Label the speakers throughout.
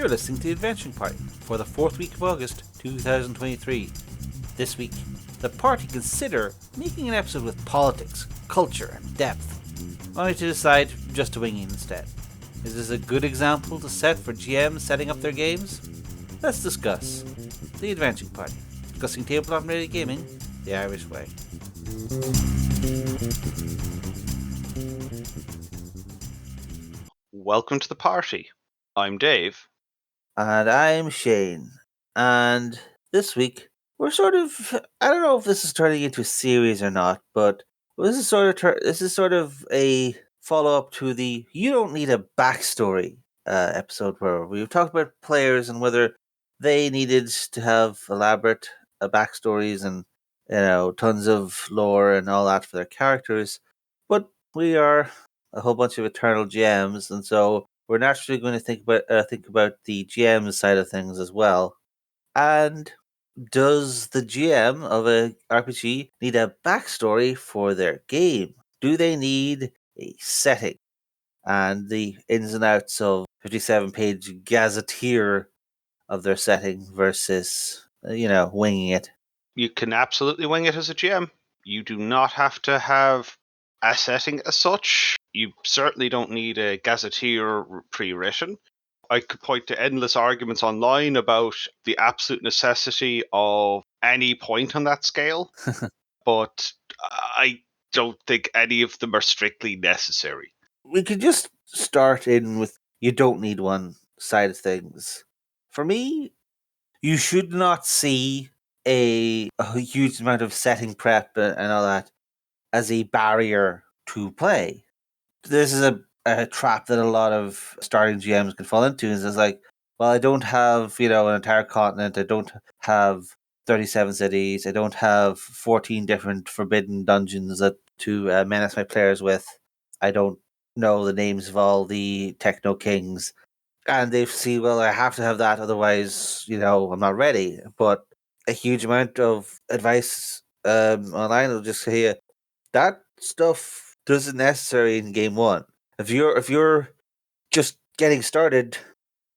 Speaker 1: You're listening to The Adventuring Party for the 4th week of August 2023. This week, the party consider making an episode with politics, culture, and depth, only to decide just to wing it instead. Is this a good example to set for GMs setting up their games? Let's discuss The Adventuring Party, discussing tabletop and radio gaming the Irish way.
Speaker 2: Welcome to the party. I'm Dave.
Speaker 1: And I'm Shane. And this week, we're sort of, I don't know if this is turning into a series or not, but this is sort of a follow-up to the You Don't Need a Backstory episode, where we've talked about players and whether they needed to have elaborate backstories and, tons of lore and all that for their characters. But we are a whole bunch of eternal GMs, and so we're naturally going to think about the GM side of things as well. And does the GM of a RPG need a backstory for their game? Do they need a setting and the ins and outs of 57-page gazetteer of their setting versus winging it?
Speaker 2: You can absolutely wing it as a GM. You do not have to have a setting as such. You certainly don't need a gazetteer pre-written. I could point to endless arguments online about the absolute necessity of any point on that scale, but I don't think any of them are strictly necessary.
Speaker 1: We could just start in with you don't need one side of things. For me, you should not see a huge amount of setting prep and all that as a barrier to play. This is a trap that a lot of starting GMs can fall into. Is it's like, well, I don't have an entire continent. I don't have 37 cities. I don't have 14 different forbidden dungeons to menace my players with. I don't know the names of all the techno kings. And they see, well, I have to have that, otherwise, I'm not ready. But a huge amount of advice online will just say that stuff doesn't necessary in game one. If you're just getting started,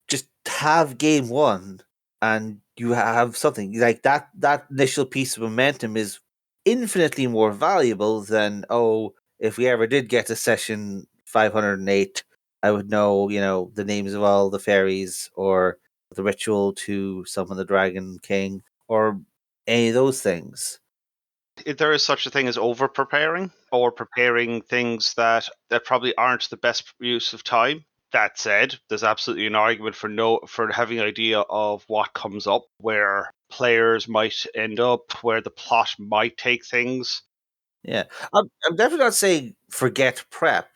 Speaker 1: just have game one, and you have something like that. That initial piece of momentum is infinitely more valuable than, if we ever did get to session 508, I would know the names of all the fairies, or the ritual to summon the Dragon King, or any of those things.
Speaker 2: If there is such a thing as over preparing or preparing things that probably aren't the best use of time. That said, there's absolutely an argument for having an idea of what comes up, where players might end up, where the plot might take things.
Speaker 1: Yeah, I'm definitely not saying forget prep.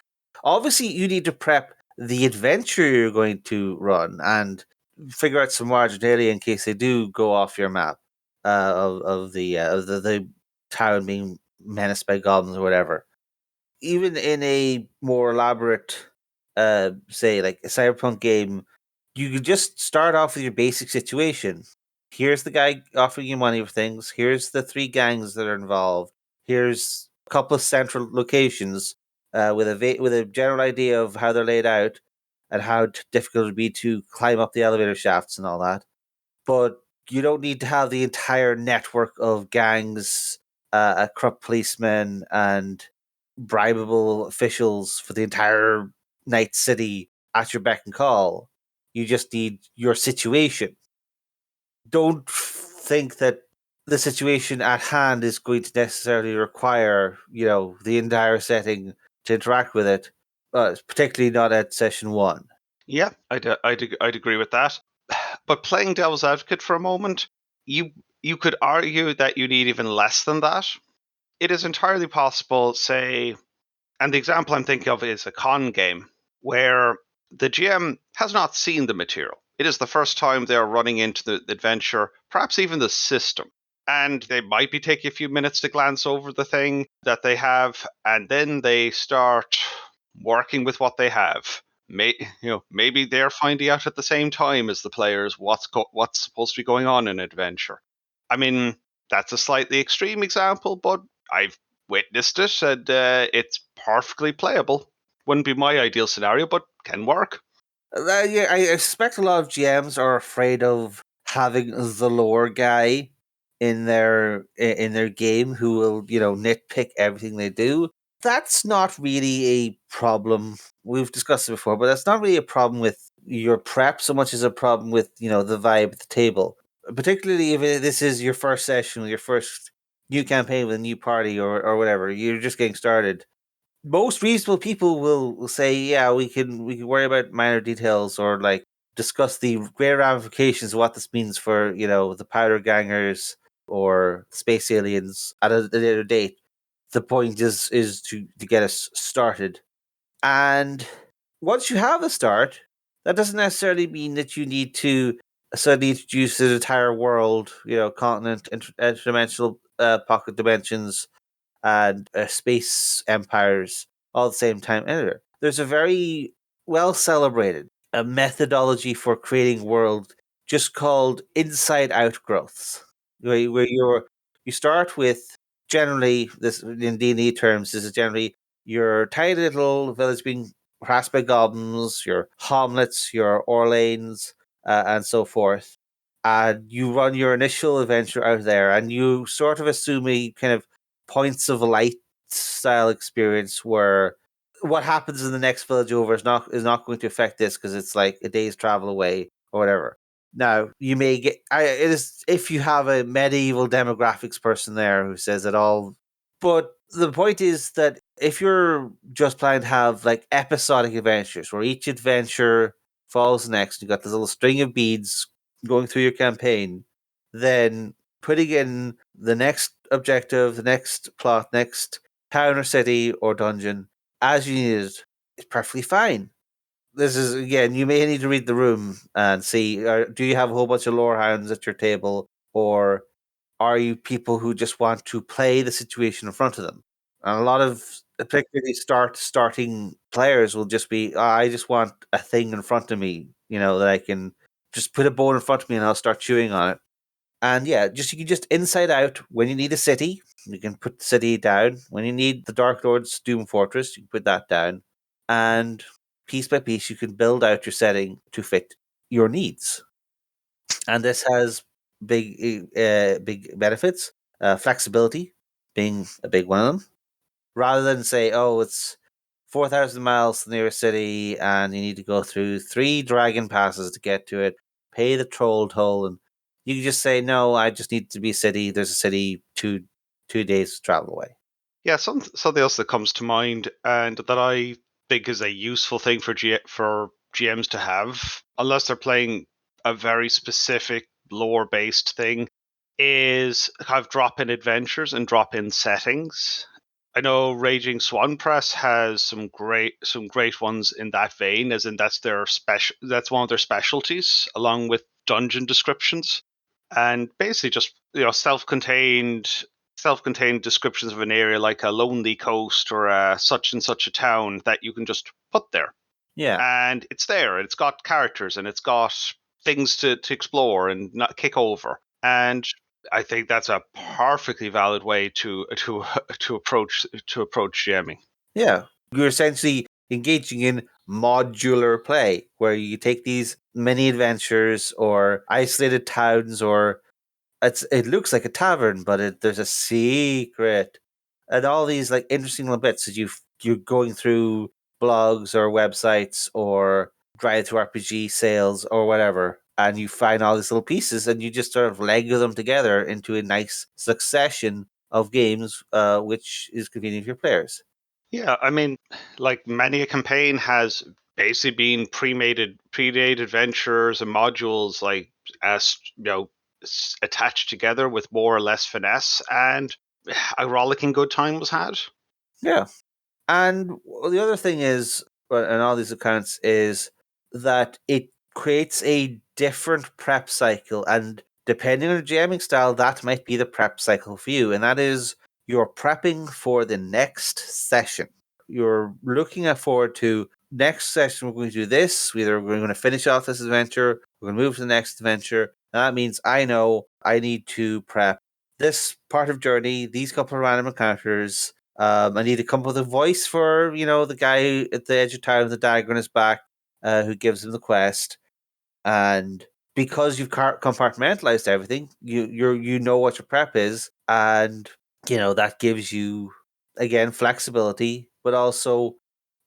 Speaker 1: Obviously, you need to prep the adventure you're going to run and figure out some marginalia in case they do go off your map of the town being menaced by goblins or whatever. Even in a more elaborate, say like a cyberpunk game, you could just start off with your basic situation. Here's the guy offering you money for things. Here's the 3 gangs that are involved. Here's a couple of central locations with a general idea of how they're laid out and how difficult it would be to climb up the elevator shafts and all that. But you don't need to have the entire network of gangs, corrupt policemen, and bribable officials for the entire Night City at your beck and call. You just need your situation. Don't think that the situation at hand is going to necessarily require, the entire setting to interact with it, particularly not at session 1.
Speaker 2: Yeah, I'd agree with that. But playing devil's advocate for a moment, you could argue that you need even less than that. It is entirely possible, say, and the example I'm thinking of is a con game, where the GM has not seen the material. It is the first time they're running into the adventure, perhaps even the system. And they might be taking a few minutes to glance over the thing that they have, and then they start working with what they have. Maybe they're finding out at the same time as the players what's supposed to be going on in an adventure. I mean, that's a slightly extreme example, but I've witnessed it, and it's perfectly playable. Wouldn't be my ideal scenario, but can work.
Speaker 1: Yeah, I expect a lot of GMs are afraid of having the lore guy in their game who will, nitpick everything they do. That's not really a problem. We've discussed it before, but that's not really a problem with your prep so much as a problem with, the vibe at the table. Particularly if this is your first session, your first new campaign with a new party or whatever. You're just getting started. Most reasonable people will say, yeah, we can worry about minor details or like discuss the great ramifications of what this means for, the powder gangers or space aliens at a later date. The point is to get us started. And once you have a start, that doesn't necessarily mean that you need to suddenly introduce the entire world, continent, interdimensional pocket dimensions, and space empires all at the same time either. There's a very well celebrated methodology for creating world just called inside out growths, where you start with generally this in D&D terms. This is generally your tiny little village being harassed by goblins, your hamlets, your Orlanes, and so forth. And you run your initial adventure out there, and you sort of assume a kind of points of light style experience where what happens in the next village over is not going to affect this because it's like a day's travel away or whatever. Now you may get it is if you have a medieval demographics person there who says it all, but the point is that if you're just planning to have like episodic adventures where each adventure follows the next, you got this little string of beads going through your campaign, then putting in the next objective, the next plot, next town or city or dungeon as you need it is perfectly fine. This is again, you may need to read the room and see: do you have a whole bunch of lore hounds at your table, or are you people who just want to play the situation in front of them? And a lot of particularly starting players will just be, I just want a thing in front of me, that I can just put a bone in front of me and I'll start chewing on it. And yeah, just you can just inside out when you need a city, you can put the city down. When you need the Dark Lord's Doom Fortress, you can put that down. And piece by piece, you can build out your setting to fit your needs. And this has big benefits. Flexibility being a big one of them. Rather than say, oh, it's 4,000 miles to the nearest city and you need to go through 3 dragon passes to get to it, pay the troll toll, and you can just say, no, I just need to be a city. There's a city 2 days travel away.
Speaker 2: Yeah, something else that comes to mind and that I think is a useful thing for GMs to have, unless they're playing a very specific lore based thing, is have drop in adventures and drop in settings. I know Raging Swan Press has some great ones in that vein, as in that's one of their specialties, along with dungeon descriptions. And basically just self-contained descriptions of an area like a lonely coast or a such and such a town that you can just put there.
Speaker 1: Yeah.
Speaker 2: And it's there, and it's got characters, and it's got things to explore and not kick over. And I think that's a perfectly valid way to approach GMing.
Speaker 1: Yeah. You're essentially engaging in modular play where you take these mini adventures or isolated towns, or it looks like a tavern, but there's a secret, and all these like interesting little bits that you're going through blogs or websites or drive through RPG sales or whatever, and you find all these little pieces, and you just sort of Lego them together into a nice succession of games, which is convenient for your players.
Speaker 2: Yeah, I mean, like many a campaign has basically been pre-made adventures and modules like as attached together with more or less finesse, and a rollicking good time was had.
Speaker 1: Yeah. And the other thing is, in all these accounts, is that it creates a different prep cycle. And depending on the jamming style, that might be the prep cycle for you. And that is you're prepping for the next session. You're looking forward to next session. We're going to do this. Either we're going to finish off this adventure, we're going to move to the next adventure. And that means I know I need to prep this part of journey, these couple of random encounters. I need to come up with a voice for, the guy at the edge of town with the dagger on his back. who gives them the quest, and because you've compartmentalized everything, you know what your prep is, and that gives you again flexibility, but also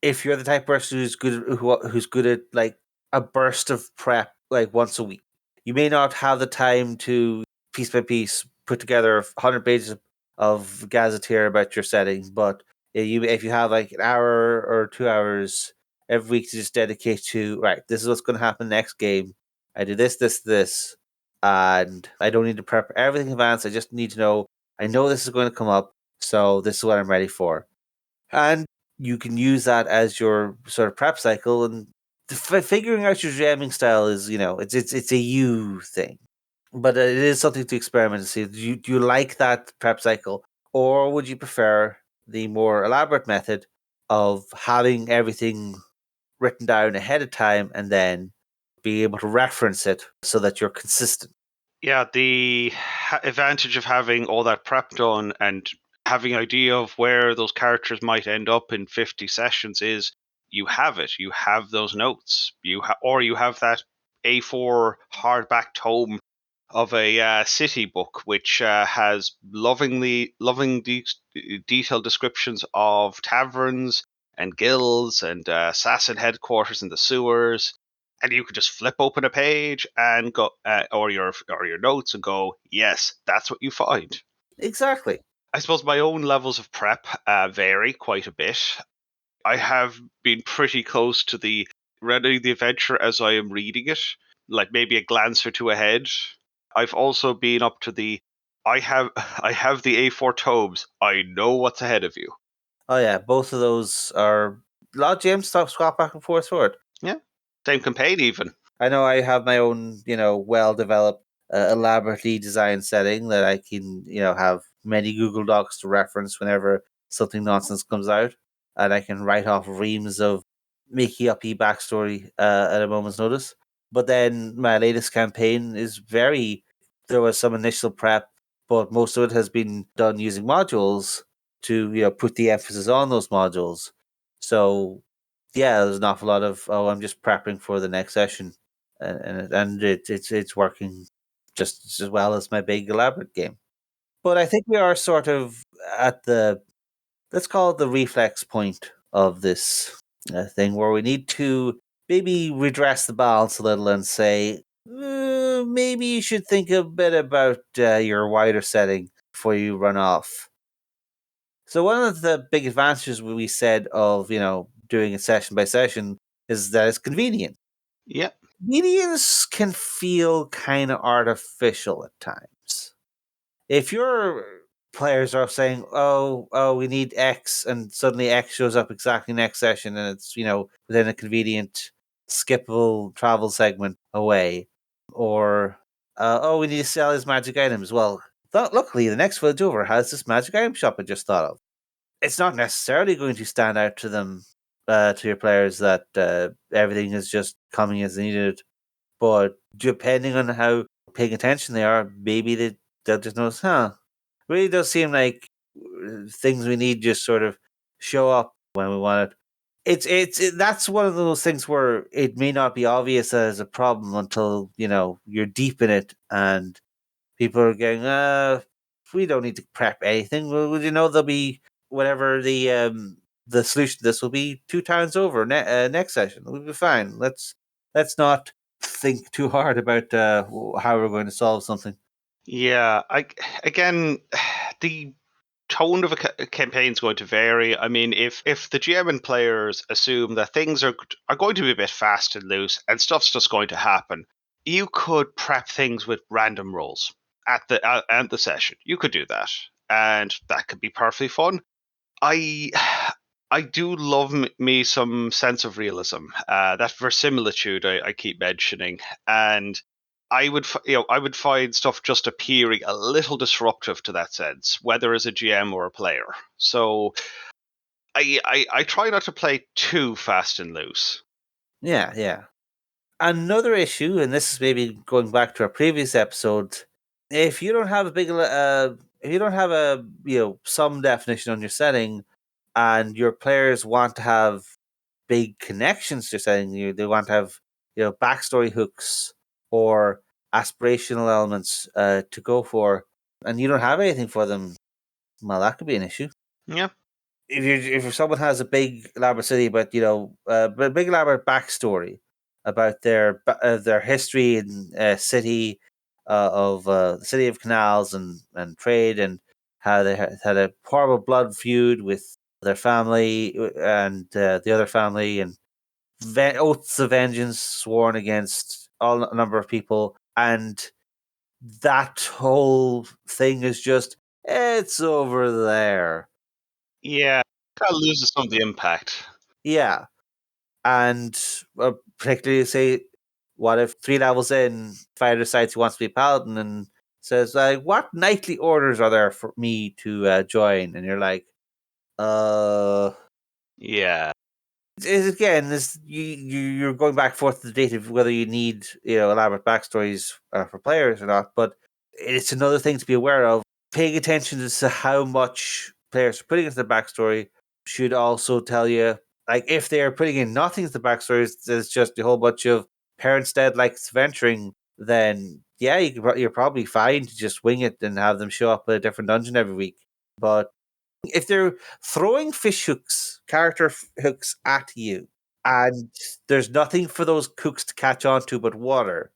Speaker 1: if you're the type of person who's good at like a burst of prep like once a week, you may not have the time to piece by piece put together 100 pages of gazetteer about your setting, but if you have like an hour or 2 hours every week to just dedicate to, right, this is what's going to happen next game. I do this, and I don't need to prep everything in advance. I just need to know. I know this is going to come up, so this is what I'm ready for. And you can use that as your sort of prep cycle. And figuring out your jamming style is, it's a you thing, but it is something to experiment and see. Do you like that prep cycle, or would you prefer the more elaborate method of having everything written down ahead of time and then be able to reference it so that you're consistent?
Speaker 2: Yeah, the advantage of having all that prep done and having idea of where those characters might end up in 50 sessions is you have it. You have those notes. Or you have that A4 hardback tome of a city book, which has detailed descriptions of taverns and guilds and assassin headquarters in the sewers, and you could just flip open a page and go, or your notes, and go, yes, that's what you find.
Speaker 1: Exactly.
Speaker 2: I suppose my own levels of prep vary quite a bit. I have been pretty close to the reading the adventure as I am reading it, like maybe a glance or two ahead. I've also been up to the I have I have the A4 tomes. I know what's ahead of you.
Speaker 1: Oh yeah, both of those are a lot of James swap back and forth for it.
Speaker 2: Yeah, same campaign even.
Speaker 1: I know I have my own, well developed, elaborately designed setting that I can, have many Google Docs to reference whenever something nonsense comes out, and I can write off reams of Mickey uppy backstory at a moment's notice. But then my latest campaign is there was some initial prep, but most of it has been done using modules to, put the emphasis on those modules. So yeah, there's an awful lot of, oh, I'm just prepping for the next session, and it's working just as well as my big elaborate game. But I think we are sort of at the, let's call it the reflex point of this thing, where we need to maybe redress the balance a little and say, maybe you should think a bit about your wider setting before you run off. So one of the big advantages we said of doing it session by session is that it's convenient.
Speaker 2: Yeah,
Speaker 1: Convenience can feel kind of artificial at times. If your players are saying, "Oh, we need X," and suddenly X shows up exactly next session, and it's within a convenient, skippable travel segment away, or "Oh, we need to sell his magic items." Well, luckily, the next village over has this magic item shop I just thought of. It's not necessarily going to stand out to them, to your players, that everything is just coming as needed. But depending on how paying attention they are, maybe they'll just notice, really does seem like things we need just sort of show up when we want it. That's one of those things where it may not be obvious as a problem until you're deep in it, and people are going, we don't need to prep anything. Well, there'll be whatever the solution to this will be 2 times over next session. We'll be fine. Let's not think too hard about how we're going to solve something.
Speaker 2: yeah. Again, the tone of a campaign is going to vary. I mean, if the GM and players assume that things are going to be a bit fast and loose and stuff's just going to happen, you could prep things with random rolls at the session. You could do that, and that could be perfectly fun. I I do love me some sense of realism. That verisimilitude I keep mentioning, and I would find stuff just appearing a little disruptive to that sense, whether as a GM or a player. So I try not to play too fast and loose.
Speaker 1: Yeah, yeah. Another issue, and this is maybe going back to our previous episode, if you don't have if you don't have a some definition on your setting, and your players want to have big connections to setting. They want to have backstory hooks or aspirational elements to go for, and you don't have anything for them. Well, that could be an issue.
Speaker 2: Yeah.
Speaker 1: If someone has a big elaborate city, but a big elaborate backstory about their history and city of the city of canals and trade, and how they had a horrible blood feud with their family and the other family, and oaths of vengeance sworn against a number of people, and that whole thing is just it's over there.
Speaker 2: Yeah. Kind of loses some of the impact.
Speaker 1: Yeah. And particularly, say, what if 3 levels in, Fire decides he wants to be Paladin and says, what knightly orders are there for me to join? And you're like,
Speaker 2: Yeah.
Speaker 1: Again, you're going back and forth to the debate of whether you need elaborate backstories for players or not, but it's another thing to be aware of. Paying attention to how much players are putting into the backstory should also tell you, like, if they're putting in nothing into the backstories, there's just a whole bunch of parents dead like venturing, then yeah, you're probably fine to just wing it and have them show up at a different dungeon every week. But if they're throwing fish hooks, character hooks at you, and there's nothing for those hooks to catch onto but water,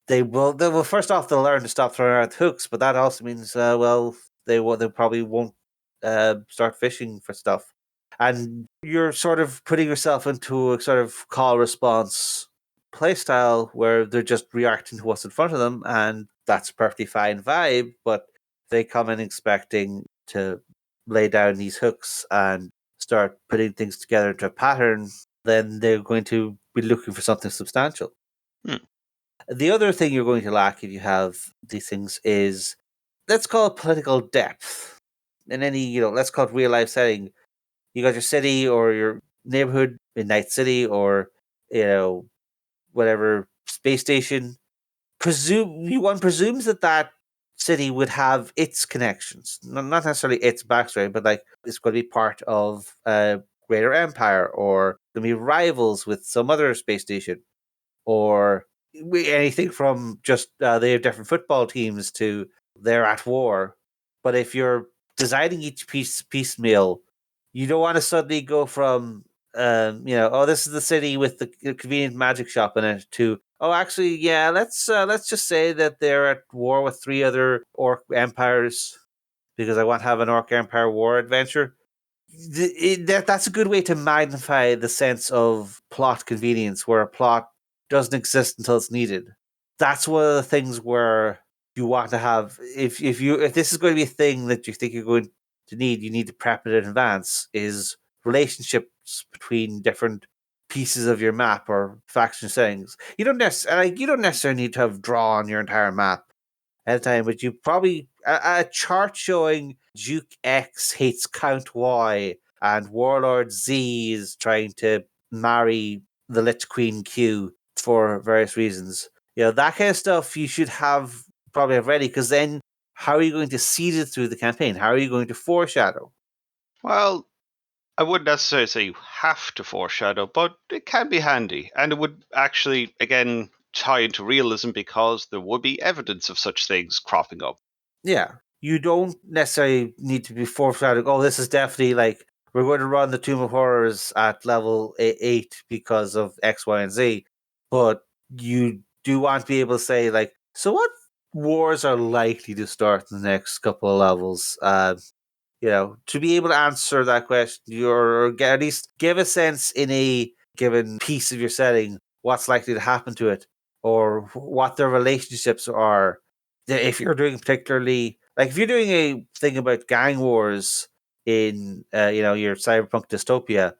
Speaker 1: they will first off they'll learn to stop throwing out hooks, but that also means they probably won't start fishing for stuff, and you're sort of putting yourself into a sort of call response playstyle where they're just reacting to what's in front of them, and that's a perfectly fine vibe, but they come in expecting to lay down these hooks and start putting things together into a pattern, then they're going to be looking for something substantial. The other thing you're going to lack if you have these things is, let's call it political depth. In any, let's call it real life setting. You got your city or your neighborhood in Night City, or, whatever space station. One presumes that city would have its connections, not necessarily its backstory, but like it's going to be part of a greater empire, or going to be rivals with some other space station, or anything from just they have different football teams to they're at war. But if you're designing each piecemeal, you don't want to suddenly go from this is the city with the convenient magic shop in it, to actually, yeah, let's just say that they're at war with 3 other orc empires, because I want to have an orc empire war adventure. That's a good way to magnify the sense of plot convenience, where a plot doesn't exist until it's needed. That's one of the things where you want to have, if this is going to be a thing that you think you're going to need, you need to prep it in advance, is relationships between different pieces of your map or faction settings. You don't necessarily need to have drawn your entire map at a time, but you probably a chart showing Duke X hates Count Y and Warlord Z is trying to marry the Lich Queen Q for various reasons. That kind of stuff you should probably have ready, because then how are you going to seed it through the campaign? How are you going to foreshadow?
Speaker 2: Well, I wouldn't necessarily say you have to foreshadow, but it can be handy. And it would actually, again, tie into realism, because there would be evidence of such things cropping up.
Speaker 1: Yeah. You don't necessarily need to be foreshadowing, this is definitely like, we're going to run the Tomb of Horrors at level 8 because of X, Y, and Z. But you do want to be able to say, like, so what wars are likely to start in the next couple of levels? To be able to answer that question, or at least give a sense in a given piece of your setting what's likely to happen to it, or what their relationships are. If you're doing particularly, like, if you're doing a thing about gang wars in your cyberpunk dystopia,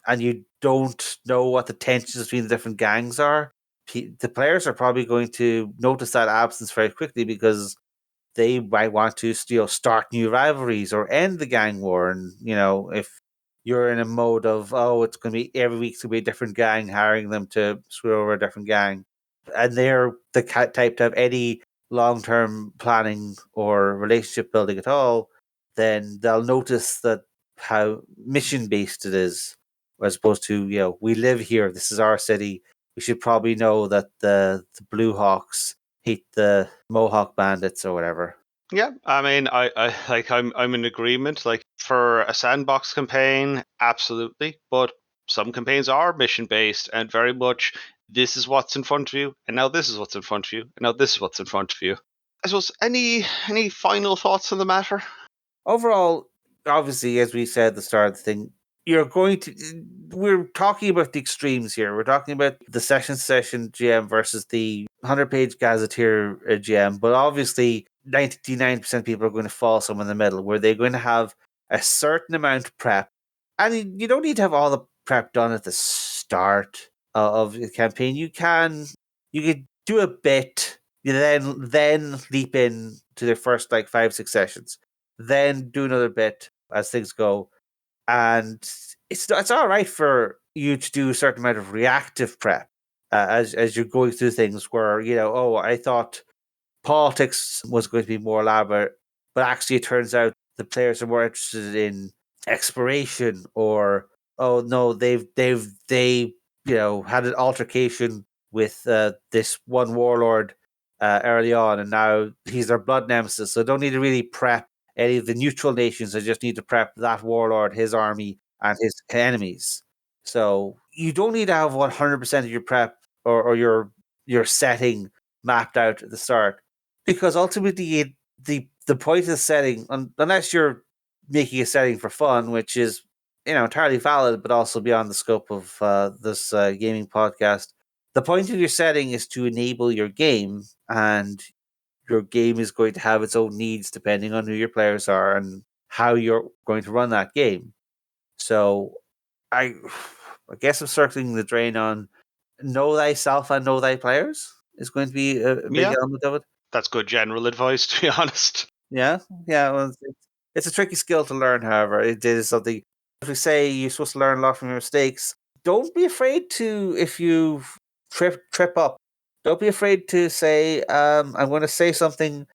Speaker 1: and you don't know what the tensions between the different gangs are, the players are probably going to notice that absence very quickly, because they might want to start new rivalries or end the gang war. And if you're in a mode of, it's going to be every week's going to be a different gang, hiring them to screw over a different gang, and they're the type to have any long-term planning or relationship building at all, then they'll notice that how mission-based it is. as opposed to, we live here, this is our city. We should probably know that the Blue Hawks hate the Mohawk Bandits or whatever.
Speaker 2: Yeah, I mean, I'm in agreement. Like for a sandbox campaign, absolutely. But some campaigns are mission based and very much this is what's in front of you, and now this is what's in front of you, and now this is what's in front of you. I suppose any final thoughts on the matter?
Speaker 1: Overall, obviously, as we said at the start of the thing, we're talking about the extremes here. We're talking about the session GM versus the 100-page gazetteer GM, but obviously 99% of people are going to fall somewhere in the middle, where they're going to have a certain amount of prep. And you don't need to have all the prep done at the start of the campaign. You could do a bit, then leap in to the first 5-6 sessions, then do another bit as things go. And it's all right for you to do a certain amount of reactive prep as you're going through things where, I thought politics was going to be more elaborate, but actually it turns out the players are more interested in exploration, or, oh no, they had an altercation with this one warlord early on, and now he's their blood nemesis, so don't need to really prep any of the neutral nations. I just need to prep that warlord, his army, and his enemies. So you don't need to have 100% of your prep or your setting mapped out at the start, because ultimately the point of the setting, unless you're making a setting for fun, which is entirely valid, but also beyond the scope of this gaming podcast, the point of your setting is to enable your game, and your game is going to have its own needs depending on who your players are and how you're going to run that game. So I guess I'm circling the drain on know thyself and know thy players is going to be a big element of it.
Speaker 2: That's good general advice, to be honest.
Speaker 1: Yeah. Well, it's a tricky skill to learn, however. It is something, if we say you're supposed to learn a lot from your mistakes, don't be afraid to, if you trip up, don't be afraid to say, I'm going to say something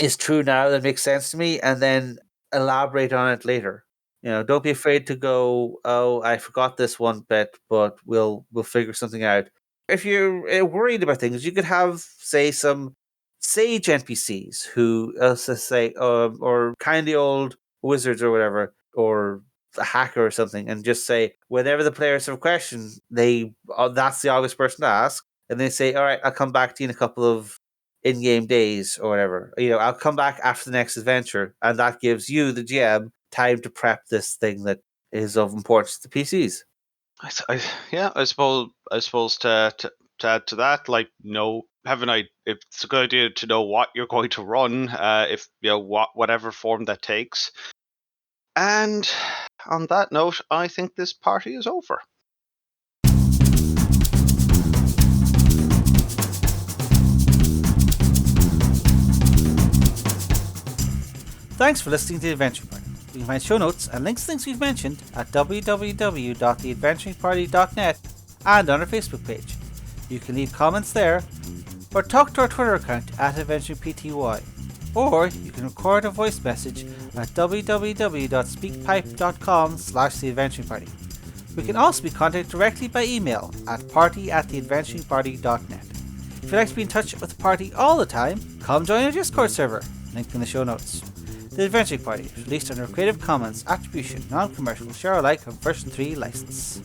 Speaker 1: is true now that makes sense to me, and then elaborate on it later. Don't be afraid to go, oh, I forgot this one bit, but we'll figure something out. If you're worried about things, you could have, say, some sage NPCs who, say, or kindly old wizards or whatever, or a hacker or something, and just say, whenever the players have a question, that's the obvious person to ask. And they say, all right, I'll come back to you in a couple of in-game days or whatever. I'll come back after the next adventure. And that gives you, the GM, time to prep this thing that is of importance to PCs.
Speaker 2: I suppose to add to that, it's a good idea to know what you're going to run, if whatever form that takes. And on that note, I think this party is over.
Speaker 3: Thanks for listening to the Adventuring Party. You can find show notes and links to things we've mentioned at www.theadventuringparty.net and on our Facebook page. You can leave comments there, or talk to our Twitter account at AdventuringPTY, or you can record a voice message at www.speakpipe.com/theadventuringparty. We can also be contacted directly by email at party@theadventuringparty.net. If you'd like to be in touch with the party all the time, come join our Discord server, link in the show notes. The Adventuring Party is released under a Creative Commons Attribution Non-Commercial Share Alike version 3 license.